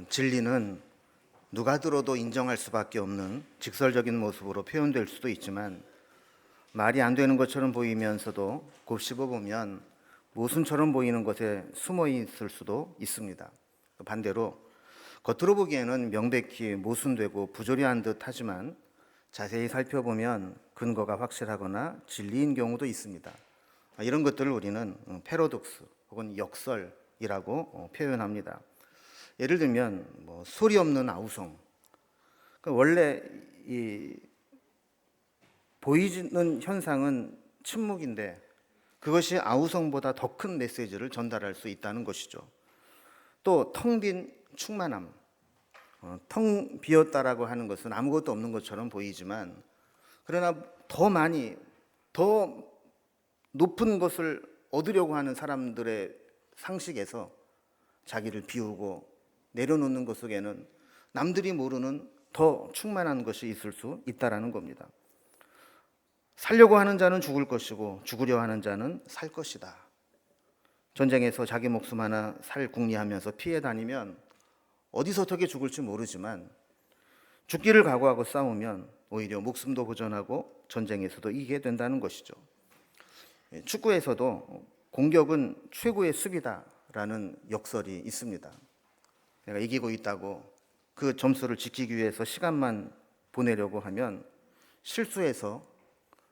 진리는 누가 들어도 인정할 수밖에 없는 직설적인 모습으로 표현될 수도 있지만, 말이 안 되는 것처럼 보이면서도 곱씹어 보면 모순처럼 보이는 것에 숨어 있을 수도 있습니다. 반대로 겉으로 보기에는 명백히 모순되고 부조리한 듯 하지만 자세히 살펴보면 근거가 확실하거나 진리인 경우도 있습니다. 이런 것들을 우리는 패러독스 혹은 역설이라고 표현합니다. 예를 들면 소리 없는 아우성. 원래 이 보이는 현상은 침묵인데 그것이 아우성보다 더 큰 메시지를 전달할 수 있다는 것이죠. 또 텅 빈 충만함. 텅 비었다라고 하는 것은 아무것도 없는 것처럼 보이지만, 그러나 더 많이 더 높은 것을 얻으려고 하는 사람들의 상식에서 자기를 비우고 내려놓는 것 속에는 남들이 모르는 더 충만한 것이 있을 수 있다라는 겁니다. 살려고 하는 자는 죽을 것이고 죽으려 하는 자는 살 것이다. 전쟁에서 자기 목숨 하나 살 궁리하면서 피해 다니면 어디서 어떻게 죽을지 모르지만 죽기를 각오하고 싸우면 오히려 목숨도 보존하고 전쟁에서도 이기게 된다는 것이죠. 축구에서도 공격은 최고의 수비다라는 역설이 있습니다. 내가 이기고 있다고 그 점수를 지키기 위해서 시간만 보내려고 하면 실수해서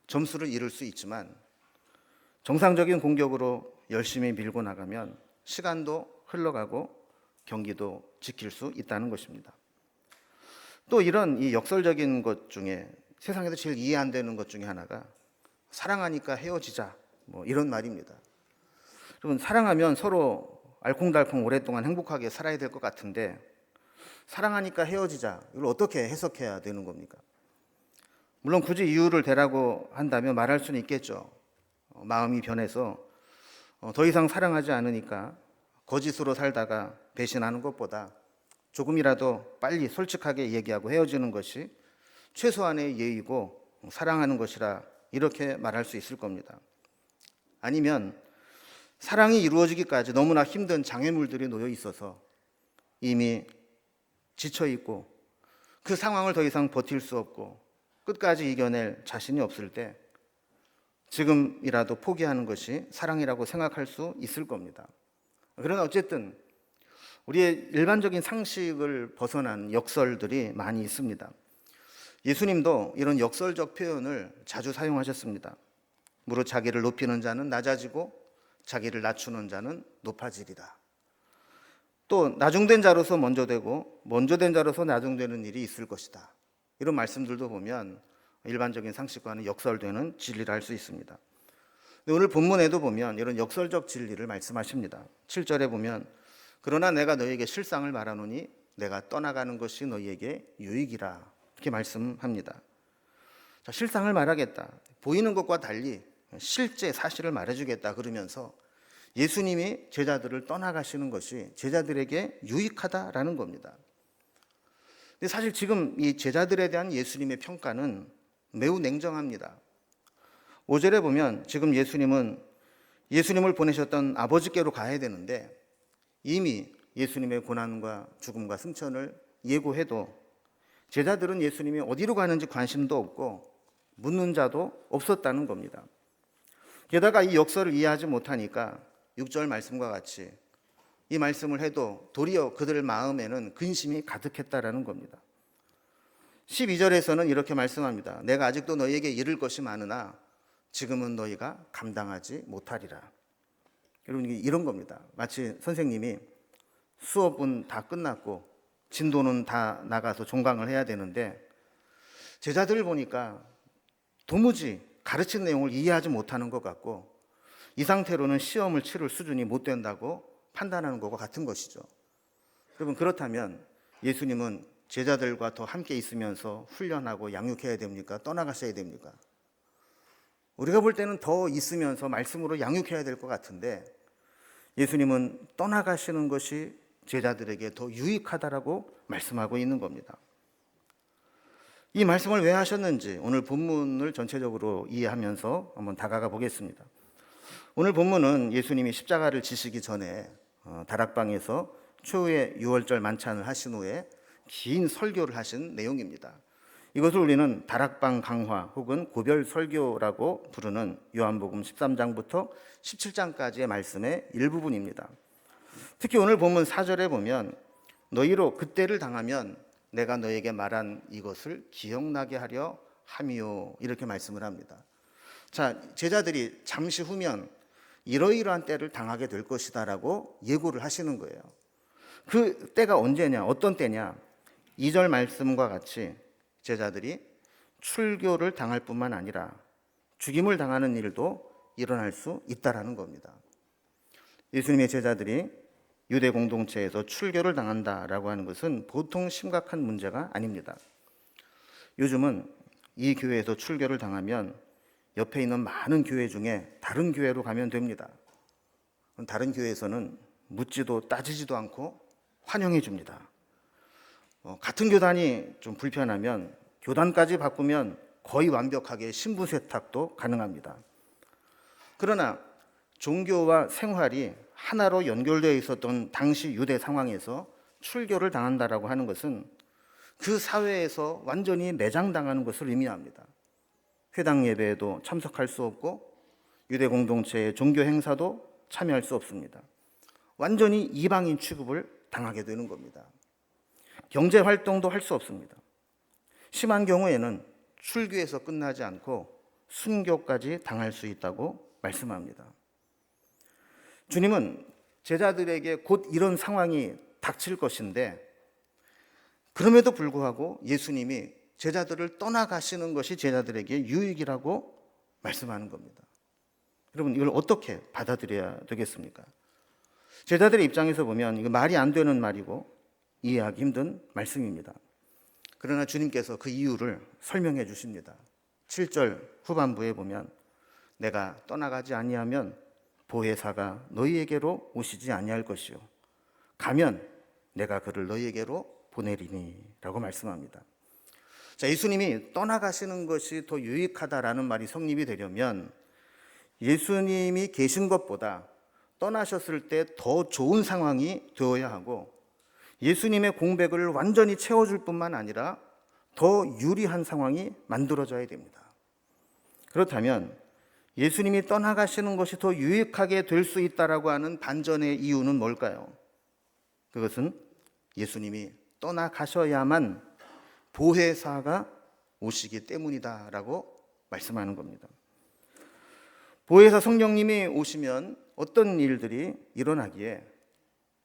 점수를 잃을 수 있지만, 정상적인 공격으로 열심히 밀고 나가면 시간도 흘러가고 경기도 지킬 수 있다는 것입니다. 또 이런 이 역설적인 것 중에 세상에서 제일 이해 안 되는 것 중에 하나가 사랑하니까 헤어지자, 이런 말입니다. 여러분, 사랑하면 서로 알콩달콩 오랫동안 행복하게 살아야 될 것 같은데, 사랑하니까 헤어지자, 이걸 어떻게 해석해야 되는 겁니까? 물론 굳이 이유를 대라고 한다면 말할 수는 있겠죠. 마음이 변해서 더 이상 사랑하지 않으니까 거짓으로 살다가 배신하는 것보다 조금이라도 빨리 솔직하게 얘기하고 헤어지는 것이 최소한의 예의고 사랑하는 것이라, 이렇게 말할 수 있을 겁니다. 아니면 사랑이 이루어지기까지 너무나 힘든 장애물들이 놓여 있어서 이미 지쳐 있고 그 상황을 더 이상 버틸 수 없고 끝까지 이겨낼 자신이 없을 때 지금이라도 포기하는 것이 사랑이라고 생각할 수 있을 겁니다. 그러나 어쨌든 우리의 일반적인 상식을 벗어난 역설들이 많이 있습니다. 예수님도 이런 역설적 표현을 자주 사용하셨습니다. 무릇 자기를 높이는 자는 낮아지고 자기를 낮추는 자는 높아지리라. 또 나중된 자로서 먼저 되고 먼저 된 자로서 나중되는 일이 있을 것이다. 이런 말씀들도 보면 일반적인 상식과는 역설되는 진리를 알 수 있습니다. 오늘 본문에도 보면 이런 역설적 진리를 말씀하십니다. 7절에 보면 그러나 내가 너희에게 실상을 말하노니 내가 떠나가는 것이 너희에게 유익이라, 이렇게 말씀합니다. 자, 실상을 말하겠다, 보이는 것과 달리 실제 사실을 말해주겠다 그러면서 예수님이 제자들을 떠나가시는 것이 제자들에게 유익하다라는 겁니다. 근데 사실 지금 이 제자들에 대한 예수님의 평가는 매우 냉정합니다. 5절에 보면 지금 예수님을 보내셨던 아버지께로 가야 되는데 이미 예수님의 고난과 죽음과 승천을 예고해도 제자들은 예수님이 어디로 가는지 관심도 없고 묻는 자도 없었다는 겁니다. 게다가 이 역설을 이해하지 못하니까 6절 말씀과 같이 이 말씀을 해도 도리어 그들 마음에는 근심이 가득했다라는 겁니다. 12절에서는 이렇게 말씀합니다. 내가 아직도 너희에게 이를 것이 많으나 지금은 너희가 감당하지 못하리라. 여러분, 이런 겁니다. 마치 선생님이 수업은 다 끝났고 진도는 다 나가서 종강을 해야 되는데 제자들을 보니까 도무지 가르친 내용을 이해하지 못하는 것 같고 이 상태로는 시험을 치를 수준이 못 된다고 판단하는 것과 같은 것이죠. 여러분, 그렇다면 예수님은 제자들과 더 함께 있으면서 훈련하고 양육해야 됩니까? 떠나가셔야 됩니까? 우리가 볼 때는 더 있으면서 말씀으로 양육해야 될 것 같은데 예수님은 떠나가시는 것이 제자들에게 더 유익하다라고 말씀하고 있는 겁니다. 이 말씀을 왜 하셨는지 오늘 본문을 전체적으로 이해하면서 한번 다가가 보겠습니다. 오늘 본문은 예수님이 십자가를 지시기 전에 다락방에서 최후의 유월절 만찬을 하신 후에 긴 설교를 하신 내용입니다. 이것을 우리는 다락방 강화 혹은 고별 설교라고 부르는 요한복음 13장부터 17장까지의 말씀의 일부분입니다. 특히 오늘 본문 4절에 보면 너희로 그때를 당하면 내가 너에게 말한 이것을 기억나게 하려 함이요, 이렇게 말씀을 합니다. 자, 제자들이 잠시 후면 이러이러한 때를 당하게 될 것이다 라고 예고를 하시는 거예요. 그 때가 언제냐, 어떤 때냐? 2절 말씀과 같이 제자들이 출교를 당할 뿐만 아니라 죽임을 당하는 일도 일어날 수 있다라는 겁니다. 예수님의 제자들이 유대 공동체에서 출교를 당한다라고 하는 것은 보통 심각한 문제가 아닙니다. 요즘은 이 교회에서 출교를 당하면 옆에 있는 많은 교회 중에 다른 교회로 가면 됩니다. 다른 교회에서는 묻지도 따지지도 않고 환영해 줍니다. 같은 교단이 좀 불편하면 교단까지 바꾸면 거의 완벽하게 신분 세탁도 가능합니다. 그러나 종교와 생활이 하나로 연결되어 있었던 당시 유대 상황에서 출교를 당한다라고 하는 것은 그 사회에서 완전히 매장당하는 것을 의미합니다. 회당 예배에도 참석할 수 없고 유대 공동체의 종교 행사도 참여할 수 없습니다. 완전히 이방인 취급을 당하게 되는 겁니다. 경제 활동도 할 수 없습니다. 심한 경우에는 출교에서 끝나지 않고 순교까지 당할 수 있다고 말씀합니다. 주님은 제자들에게 곧 이런 상황이 닥칠 것인데 그럼에도 불구하고 예수님이 제자들을 떠나가시는 것이 제자들에게 유익이라고 말씀하는 겁니다. 여러분, 이걸 어떻게 받아들여야 되겠습니까? 제자들의 입장에서 보면 이거 말이 안 되는 말이고 이해하기 힘든 말씀입니다. 그러나 주님께서 그 이유를 설명해 주십니다. 7절 후반부에 보면 내가 떠나가지 아니하면 보혜사가 너희에게로 오시지 아니할 것이요 가면 내가 그를 너희에게로 보내리니 라고 말씀합니다. 자, 예수님이 떠나가시는 것이 더 유익하다라는 말이 성립이 되려면 예수님이 계신 것보다 떠나셨을 때 더 좋은 상황이 되어야 하고 예수님의 공백을 완전히 채워줄 뿐만 아니라 더 유리한 상황이 만들어져야 됩니다. 그렇다면 예수님이 떠나가시는 것이 더 유익하게 될 수 있다라고 하는 반전의 이유는 뭘까요? 그것은 예수님이 떠나가셔야만 보혜사가 오시기 때문이다라고 말씀하는 겁니다. 보혜사 성령님이 오시면 어떤 일들이 일어나기에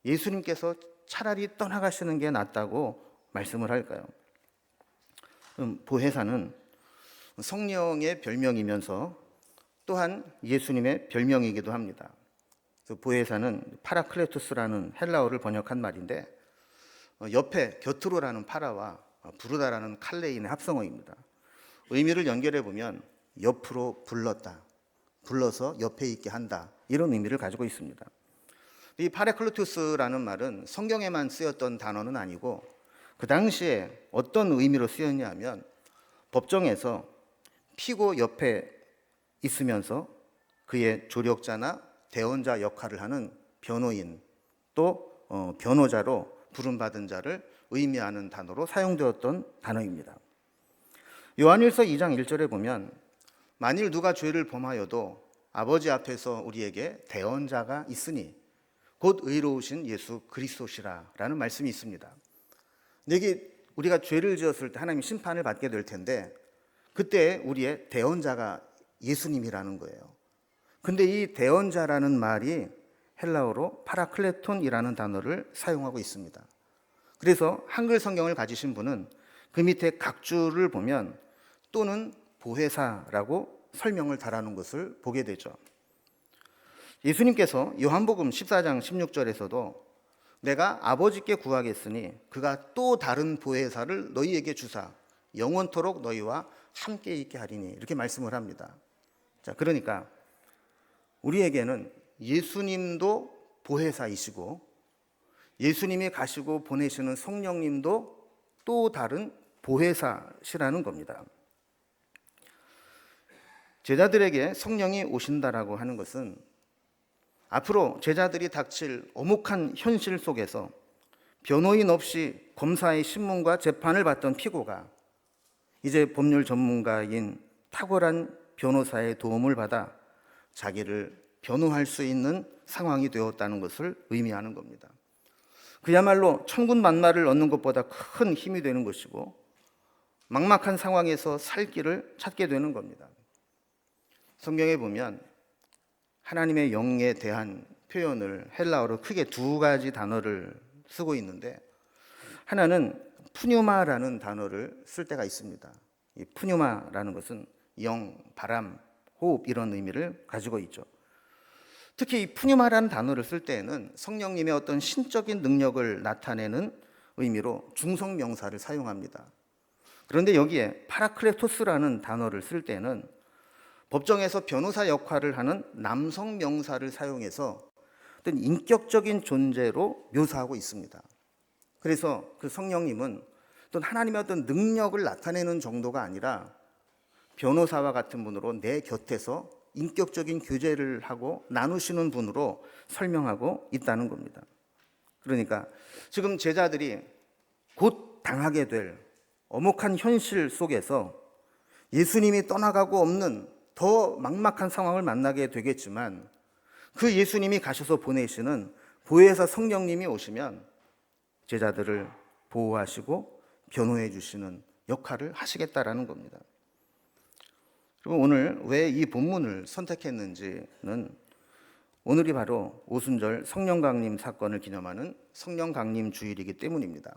예수님께서 차라리 떠나가시는 게 낫다고 말씀을 할까요? 보혜사는 성령의 별명이면서 또한 예수님의 별명이기도 합니다. 보혜사는 파라클레토스라는 헬라어를 번역한 말인데 옆에 곁으로라는 파라와 부르다라는 칼레인의 합성어입니다. 의미를 연결해 보면 옆으로 불렀다, 불러서 옆에 있게 한다, 이런 의미를 가지고 있습니다. 이 파라클레토스라는 말은 성경에만 쓰였던 단어는 아니고 그 당시에 어떤 의미로 쓰였냐 하면 법정에서 피고 옆에 있으면서 그의 조력자나 대언자 역할을 하는 변호인 또 변호자로 부름받은 자를 의미하는 단어로 사용되었던 단어입니다. 요한일서 2장 1절에 보면 만일 누가 죄를 범하여도 아버지 앞에서 우리에게 대언자가 있으니 곧 의로우신 예수 그리스도시라 라는 말씀이 있습니다. 이게 우리가 죄를 지었을 때 하나님이 심판을 받게 될 텐데 그때 우리의 대언자가 예수님이라는 거예요. 근데 이 대언자라는 말이 헬라어로 파라클레톤이라는 단어를 사용하고 있습니다. 그래서 한글 성경을 가지신 분은 그 밑에 각주를 보면 또는 보혜사라고 설명을 달아놓은 것을 보게 되죠. 예수님께서 요한복음 14장 16절에서도 내가 아버지께 구하겠으니 그가 또 다른 보혜사를 너희에게 주사 영원토록 너희와 함께 있게 하리니 이렇게 말씀을 합니다. 자, 그러니까 우리에게는 예수님도 보혜사이시고 예수님이 가시고 보내시는 성령님도 또 다른 보혜사시라는 겁니다. 제자들에게 성령이 오신다라고 하는 것은 앞으로 제자들이 닥칠 엄혹한 현실 속에서 변호인 없이 검사의 신문과 재판을 받던 피고가 이제 법률 전문가인 탁월한 변호사의 도움을 받아 자기를 변호할 수 있는 상황이 되었다는 것을 의미하는 겁니다. 그야말로 천군만마를 얻는 것보다 큰 힘이 되는 것이고 막막한 상황에서 살 길을 찾게 되는 겁니다. 성경에 보면 하나님의 영에 대한 표현을 헬라어로 크게 두 가지 단어를 쓰고 있는데, 하나는 푸뉴마라는 단어를 쓸 때가 있습니다. 이 푸뉴마라는 것은 영, 바람, 호흡 이런 의미를 가지고 있죠. 특히 이 푸뉴마라는 단어를 쓸 때에는 성령님의 어떤 신적인 능력을 나타내는 의미로 중성명사를 사용합니다. 그런데 여기에 파라클레토스라는 단어를 쓸 때는 법정에서 변호사 역할을 하는 남성 명사를 사용해서 어떤 인격적인 존재로 묘사하고 있습니다. 그래서 그 성령님은 어떤 하나님의 어떤 능력을 나타내는 정도가 아니라 변호사와 같은 분으로 내 곁에서 인격적인 교제를 하고 나누시는 분으로 설명하고 있다는 겁니다. 그러니까 지금 제자들이 곧 당하게 될 엄혹한 현실 속에서 예수님이 떠나가고 없는 더 막막한 상황을 만나게 되겠지만, 그 예수님이 가셔서 보내시는 보혜사 성령님이 오시면 제자들을 보호하시고 변호해 주시는 역할을 하시겠다라는 겁니다. 그리고 오늘 왜 이 본문을 선택했는지는, 오늘이 바로 오순절 성령강림 사건을 기념하는 성령강림 주일이기 때문입니다.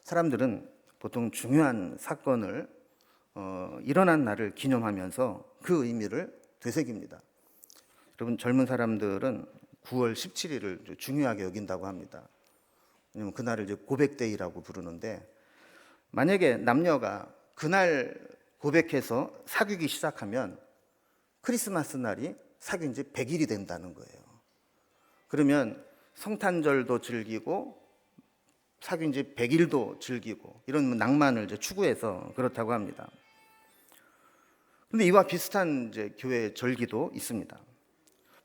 사람들은 보통 중요한 사건을 일어난 날을 기념하면서 그 의미를 되새깁니다. 여러분, 젊은 사람들은 9월 17일을 중요하게 여긴다고 합니다. 왜냐하면 그날을 이제 고백데이라고 부르는데, 만약에 남녀가 그날 고백해서 사귀기 시작하면 크리스마스 날이 사귄 지 100일이 된다는 거예요. 그러면 성탄절도 즐기고 사귄 지 100일도 즐기고 이런 낭만을 이제 추구해서 그렇다고 합니다. 그런데 이와 비슷한 이제 교회 절기도 있습니다.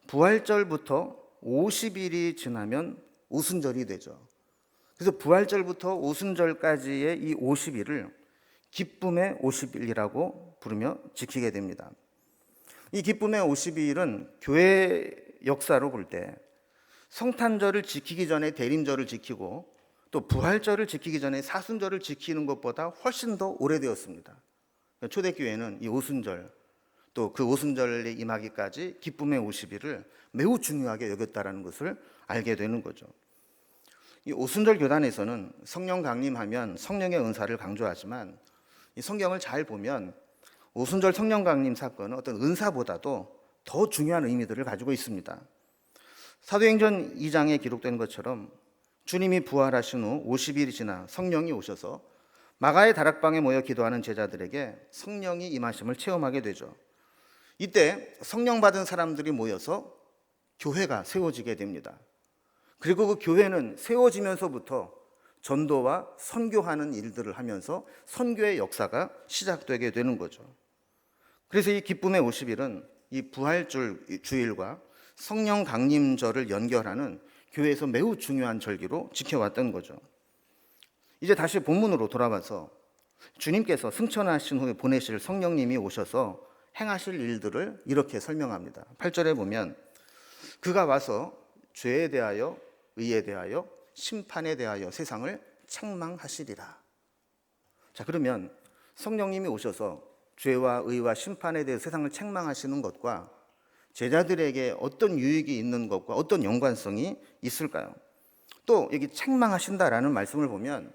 부활절부터 50일이 지나면 오순절이 되죠. 그래서 부활절부터 오순절까지의 이 50일을 기쁨의 50일이라고 부르며 지키게 됩니다. 이 기쁨의 50일은 교회 역사로 볼 때 성탄절을 지키기 전에 대림절을 지키고 또 부활절을 지키기 전에 사순절을 지키는 것보다 훨씬 더 오래되었습니다. 초대교회는 이 오순절, 또 그 오순절에 임하기까지 기쁨의 50일을 매우 중요하게 여겼다는 것을 알게 되는 거죠. 이 오순절 교단에서는 성령 강림하면 성령의 은사를 강조하지만, 이 성경을 잘 보면 오순절 성령 강림 사건은 어떤 은사보다도 더 중요한 의미들을 가지고 있습니다. 사도행전 2장에 기록된 것처럼 주님이 부활하신 후 50일이 지나 성령이 오셔서 마가의 다락방에 모여 기도하는 제자들에게 성령이 임하심을 체험하게 되죠. 이때 성령 받은 사람들이 모여서 교회가 세워지게 됩니다. 그리고 그 교회는 세워지면서부터 전도와 선교하는 일들을 하면서 선교의 역사가 시작되게 되는 거죠. 그래서 이 기쁨의 50일은 이 부활절 주일과 성령 강림절을 연결하는 교회에서 매우 중요한 절기로 지켜왔던 거죠. 이제 다시 본문으로 돌아와서 주님께서 승천하신 후에 보내실 성령님이 오셔서 행하실 일들을 이렇게 설명합니다. 8절에 보면 그가 와서 죄에 대하여 의에 대하여 심판에 대하여 세상을 책망하시리라. 자, 그러면 성령님이 오셔서 죄와 의와 심판에 대해 세상을 책망하시는 것과 제자들에게 어떤 유익이 있는 것과 어떤 연관성이 있을까요? 또 여기 책망하신다라는 말씀을 보면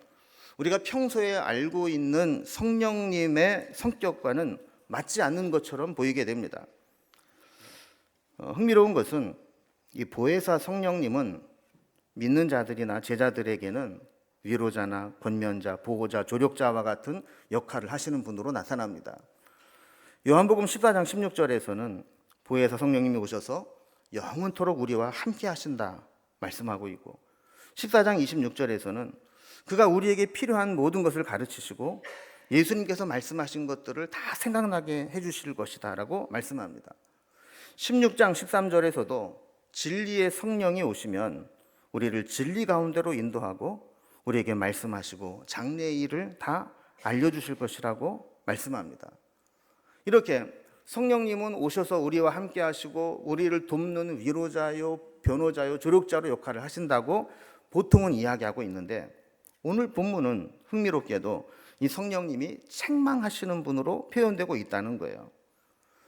우리가 평소에 알고 있는 성령님의 성격과는 맞지 않는 것처럼 보이게 됩니다. 흥미로운 것은 이 보혜사 성령님은 믿는 자들이나 제자들에게는 위로자나 권면자, 보호자, 조력자와 같은 역할을 하시는 분으로 나타납니다. 요한복음 14장 16절에서는 보혜사 성령님이 오셔서 영원토록 우리와 함께 하신다 말씀하고 있고, 14장 26절에서는 그가 우리에게 필요한 모든 것을 가르치시고 예수님께서 말씀하신 것들을 다 생각나게 해주실 것이다 라고 말씀합니다. 16장 13절에서도 진리의 성령이 오시면 우리를 진리 가운데로 인도하고 우리에게 말씀하시고 장래의 일을 다 알려주실 것이라고 말씀합니다. 이렇게 성령님은 오셔서 우리와 함께 하시고 우리를 돕는 위로자요, 변호자요, 조력자로 역할을 하신다고 보통은 이야기하고 있는데, 오늘 본문은 흥미롭게도 이 성령님이 책망하시는 분으로 표현되고 있다는 거예요.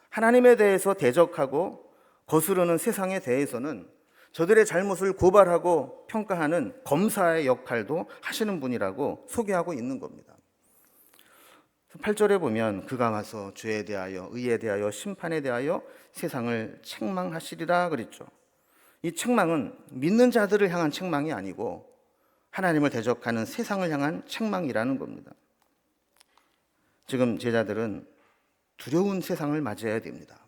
하나님에 대해서 대적하고 거스르는 세상에 대해서는 저들의 잘못을 고발하고 평가하는 검사의 역할도 하시는 분이라고 소개하고 있는 겁니다. 8절에 보면 그가 와서 죄에 대하여, 의에 대하여, 심판에 대하여 세상을 책망하시리라 그랬죠. 이 책망은 믿는 자들을 향한 책망이 아니고 하나님을 대적하는 세상을 향한 책망이라는 겁니다. 지금 제자들은 두려운 세상을 맞이해야 됩니다.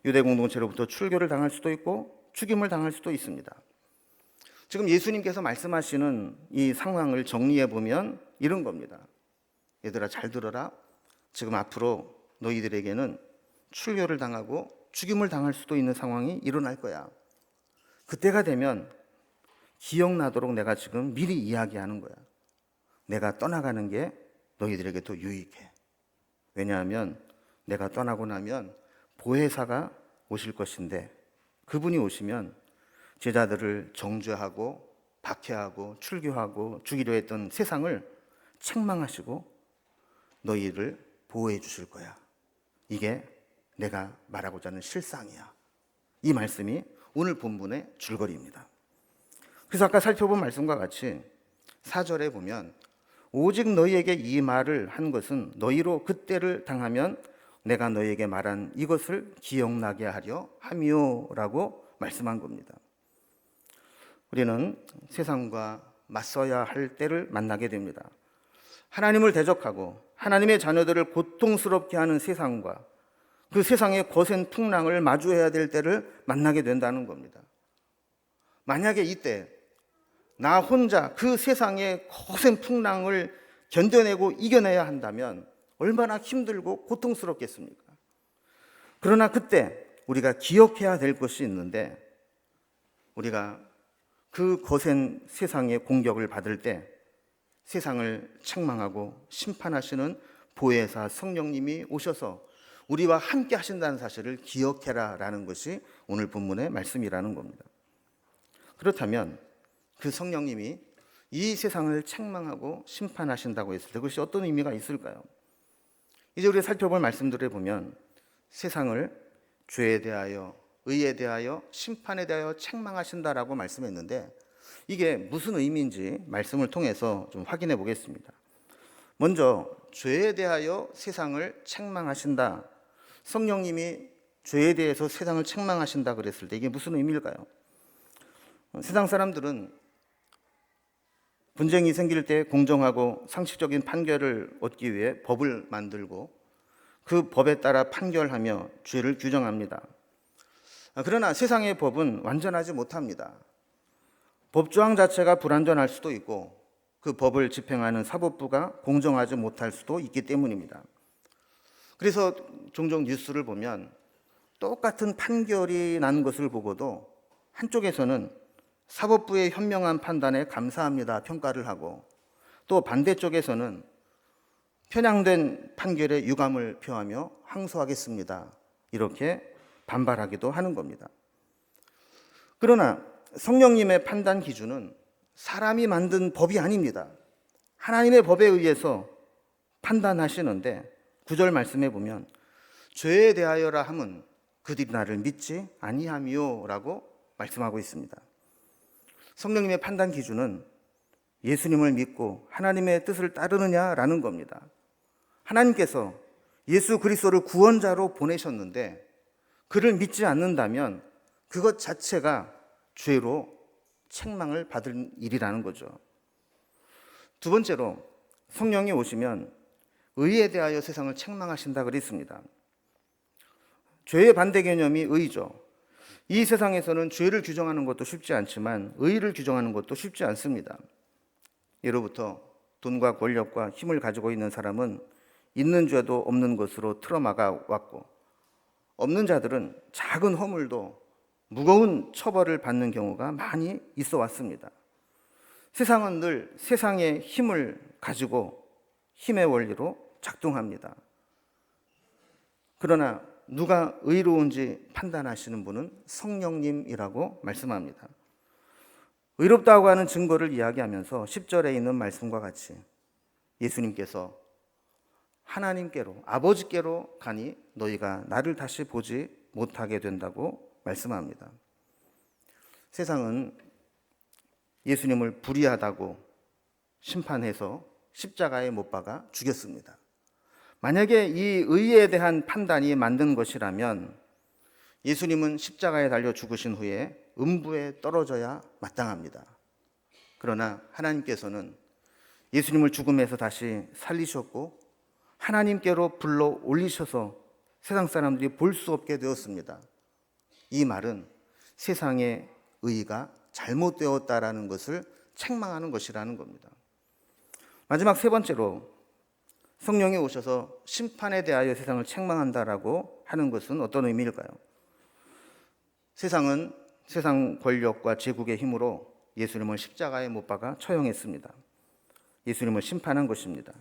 유대 공동체로부터 출교를 당할 수도 있고 죽임을 당할 수도 있습니다. 지금 예수님께서 말씀하시는 이 상황을 정리해 보면 이런 겁니다. 얘들아, 잘 들어라. 지금 앞으로 너희들에게는 출교를 당하고 죽임을 당할 수도 있는 상황이 일어날 거야. 그때가 되면 기억나도록 내가 지금 미리 이야기하는 거야. 내가 떠나가는 게 너희들에게 더 유익해. 왜냐하면 내가 떠나고 나면 보혜사가 오실 것인데, 그분이 오시면 제자들을 정죄하고 박해하고 출교하고 죽이려 했던 세상을 책망하시고 너희를 보호해 주실 거야. 이게 내가 말하고자 하는 실상이야. 이 말씀이 오늘 본문의 줄거리입니다. 그래서 아까 살펴본 말씀과 같이 4절에 보면 오직 너희에게 이 말을 한 것은 너희로 그때를 당하면 내가 너희에게 말한 이것을 기억나게 하려 함이요라고 말씀한 겁니다. 우리는 세상과 맞서야 할 때를 만나게 됩니다. 하나님을 대적하고 하나님의 자녀들을 고통스럽게 하는 세상과 그 세상의 거센 풍랑을 마주해야 될 때를 만나게 된다는 겁니다. 만약에 이때 나 혼자 그 세상의 거센 풍랑을 견뎌내고 이겨내야 한다면 얼마나 힘들고 고통스럽겠습니까? 그러나 그때 우리가 기억해야 될 것이 있는데, 우리가 그 거센 세상의 공격을 받을 때 세상을 책망하고 심판하시는 보혜사 성령님이 오셔서 우리와 함께 하신다는 사실을 기억해라 라는 것이 오늘 본문의 말씀이라는 겁니다. 그렇다면 그 성령님이 이 세상을 책망하고 심판하신다고 했을 때 그것이 어떤 의미가 있을까요? 이제 우리가 살펴볼 말씀들을 보면 세상을 죄에 대하여, 의에 대하여, 심판에 대하여 책망하신다라고 말씀했는데, 이게 무슨 의미인지 말씀을 통해서 좀 확인해 보겠습니다. 먼저 죄에 대하여 세상을 책망하신다, 성령님이 죄에 대해서 세상을 책망하신다 그랬을 때 이게 무슨 의미일까요? 세상 사람들은 분쟁이 생길 때 공정하고 상식적인 판결을 얻기 위해 법을 만들고 그 법에 따라 판결하며 죄를 규정합니다. 그러나 세상의 법은 완전하지 못합니다. 법조항 자체가 불완전할 수도 있고 그 법을 집행하는 사법부가 공정하지 못할 수도 있기 때문입니다. 그래서 종종 뉴스를 보면 똑같은 판결이 난 것을 보고도 한쪽에서는 사법부의 현명한 판단에 감사합니다 평가를 하고, 또 반대쪽에서는 편향된 판결에 유감을 표하며 항소하겠습니다 이렇게 반발하기도 하는 겁니다. 그러나 성령님의 판단 기준은 사람이 만든 법이 아닙니다. 하나님의 법에 의해서 판단하시는데 9절 말씀해 보면 죄에 대하여라 함은 그들이 나를 믿지 아니함이요 라고 말씀하고 있습니다. 성령님의 판단 기준은 예수님을 믿고 하나님의 뜻을 따르느냐라는 겁니다. 하나님께서 예수 그리스도를 구원자로 보내셨는데 그를 믿지 않는다면 그것 자체가 죄로 책망을 받을 일이라는 거죠. 두 번째로 성령이 오시면 의에 대하여 세상을 책망하신다 그랬습니다. 죄의 반대 개념이 의죠. 이 세상에서는 죄를 규정하는 것도 쉽지 않지만 의를 규정하는 것도 쉽지 않습니다. 예로부터 돈과 권력과 힘을 가지고 있는 사람은 있는 죄도 없는 것으로 틀어막아 왔고, 없는 자들은 작은 허물도 무거운 처벌을 받는 경우가 많이 있어 왔습니다. 세상은 늘 세상의 힘을 가지고 힘의 원리로 작동합니다. 그러나 누가 의로운지 판단하시는 분은 성령님이라고 말씀합니다. 의롭다고 하는 증거를 이야기하면서 10절에 있는 말씀과 같이 예수님께서 하나님께로, 아버지께로 가니 너희가 나를 다시 보지 못하게 된다고 말씀합니다. 세상은 예수님을 불의하다고 심판해서 십자가에 못 박아 죽였습니다. 만약에 이 의에 대한 판단이 맞는 것이라면 예수님은 십자가에 달려 죽으신 후에 음부에 떨어져야 마땅합니다. 그러나 하나님께서는 예수님을 죽음에서 다시 살리셨고 하나님께로 불러 올리셔서 세상 사람들이 볼 수 없게 되었습니다. 이 말은 세상의 의가 잘못되었다라는 것을 책망하는 것이라는 겁니다. 마지막 세 번째로 성령이 오셔서 심판에 대하여 세상을 책망한다라고 하는 것은 어떤 의미일까요? 세상은 세상 권력과 제국의 힘으로 예수님을 십자가에 못 박아 처형했습니다. 예수님을 심판한 것입니다.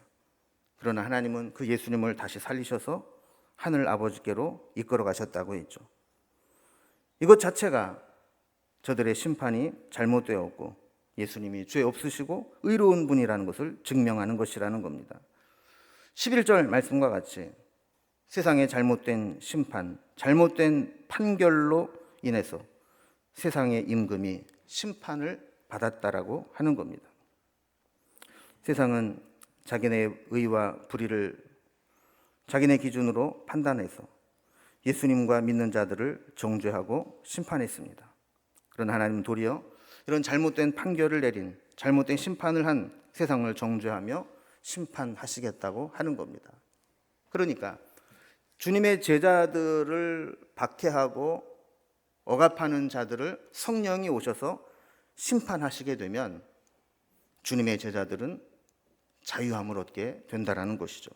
그러나 하나님은 그 예수님을 다시 살리셔서 하늘 아버지께로 이끌어 가셨다고 했죠. 이것 자체가 저들의 심판이 잘못되었고 예수님이 죄 없으시고 의로운 분이라는 것을 증명하는 것이라는 겁니다. 11절 말씀과 같이 세상의 잘못된 심판, 잘못된 판결로 인해서 세상의 임금이 심판을 받았다라고 하는 겁니다. 세상은 자기네 의와 불의를 자기네 기준으로 판단해서 예수님과 믿는 자들을 정죄하고 심판했습니다. 그러나 하나님은 도리어 이런 잘못된 판결을 내린, 잘못된 심판을 한 세상을 정죄하며 심판하시겠다고 하는 겁니다. 그러니까 주님의 제자들을 박해하고 억압하는 자들을 성령이 오셔서 심판하시게 되면 주님의 제자들은 자유함을 얻게 된다라는 것이죠.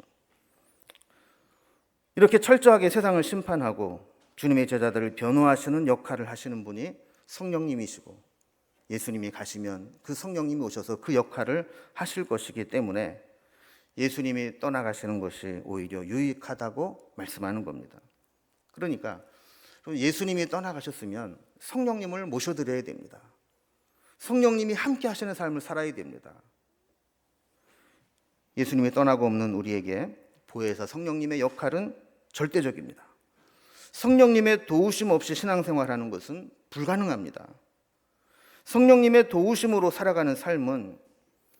이렇게 철저하게 세상을 심판하고 주님의 제자들을 변호하시는 역할을 하시는 분이 성령님이시고 예수님이 가시면 그 성령님이 오셔서 그 역할을 하실 것이기 때문에 예수님이 떠나가시는 것이 오히려 유익하다고 말씀하는 겁니다. 그러니까 예수님이 떠나가셨으면 성령님을 모셔드려야 됩니다. 성령님이 함께 하시는 삶을 살아야 됩니다. 예수님이 떠나고 없는 우리에게 보혜사 성령님의 역할은 절대적입니다. 성령님의 도우심 없이 신앙생활하는 것은 불가능합니다. 성령님의 도우심으로 살아가는 삶은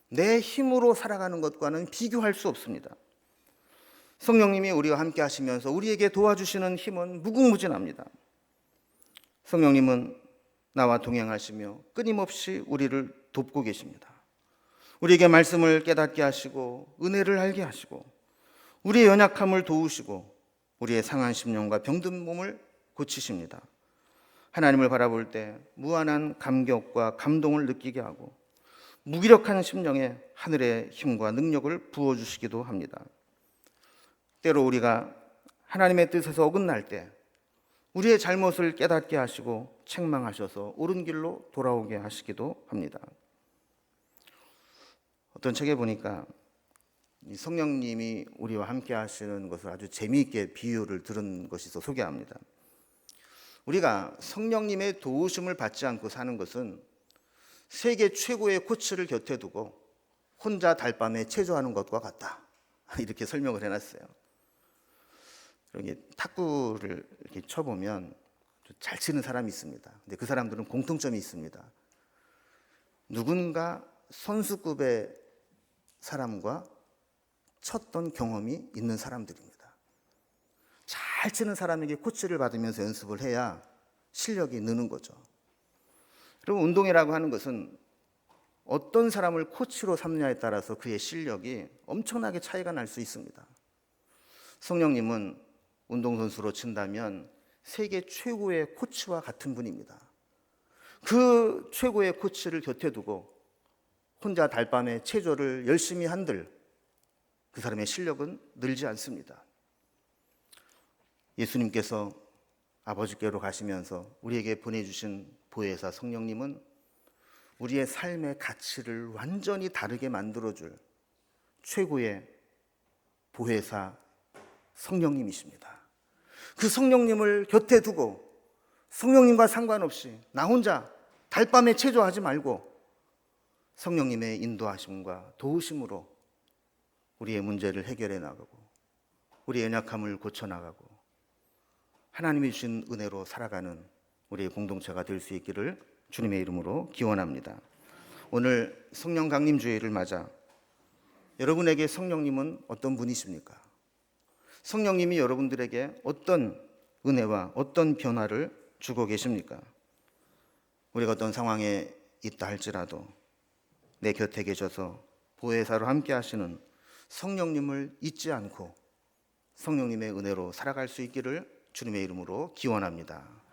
내 힘으로 살아가는 것과는 비교할 수 없습니다. 성령님이 우리와 함께 하시면서 우리에게 도와주시는 힘은 무궁무진합니다. 성령님은 나와 동행하시며 끊임없이 우리를 돕고 계십니다. 우리에게 말씀을 깨닫게 하시고 은혜를 알게 하시고 우리의 연약함을 도우시고 우리의 상한 심령과 병든 몸을 고치십니다. 하나님을 바라볼 때 무한한 감격과 감동을 느끼게 하고 무기력한 심령에 하늘의 힘과 능력을 부어주시기도 합니다. 때로 우리가 하나님의 뜻에서 어긋날 때 우리의 잘못을 깨닫게 하시고 책망하셔서 옳은 길로 돌아오게 하시기도 합니다. 어떤 책에 보니까 성령님이 우리와 함께 하시는 것을 아주 재미있게 비유를 들은 것이 있어 소개합니다. 우리가 성령님의 도우심을 받지 않고 사는 것은 세계 최고의 코치를 곁에 두고 혼자 달밤에 체조하는 것과 같다. 이렇게 설명을 해놨어요. 이렇게 탁구를 이렇게 쳐보면 잘 치는 사람이 있습니다. 근데 그 사람들은 공통점이 있습니다. 누군가 선수급의 사람과 쳤던 경험이 있는 사람들입니다. 잘 치는 사람에게 코치를 받으면서 연습을 해야 실력이 느는 거죠. 그리고 운동이라고 하는 것은 어떤 사람을 코치로 삼냐에 따라서 그의 실력이 엄청나게 차이가 날 수 있습니다. 성령님은 운동선수로 친다면 세계 최고의 코치와 같은 분입니다. 그 최고의 코치를 곁에 두고 혼자 달밤에 체조를 열심히 한들 그 사람의 실력은 늘지 않습니다. 예수님께서 아버지께로 가시면서 우리에게 보내주신 보혜사 성령님은 우리의 삶의 가치를 완전히 다르게 만들어줄 최고의 보혜사 성령님이십니다. 그 성령님을 곁에 두고 성령님과 상관없이 나 혼자 달밤에 체조하지 말고 성령님의 인도하심과 도우심으로 우리의 문제를 해결해 나가고 우리의 연약함을 고쳐나가고 하나님이 주신 은혜로 살아가는 우리의 공동체가 될 수 있기를 주님의 이름으로 기원합니다. 오늘 성령 강림 주일을 맞아 여러분에게 성령님은 어떤 분이십니까? 성령님이 여러분들에게 어떤 은혜와 어떤 변화를 주고 계십니까? 우리가 어떤 상황에 있다 할지라도 내 곁에 계셔서 보혜사로 함께 하시는 성령님을 잊지 않고 성령님의 은혜로 살아갈 수 있기를 주님의 이름으로 기원합니다.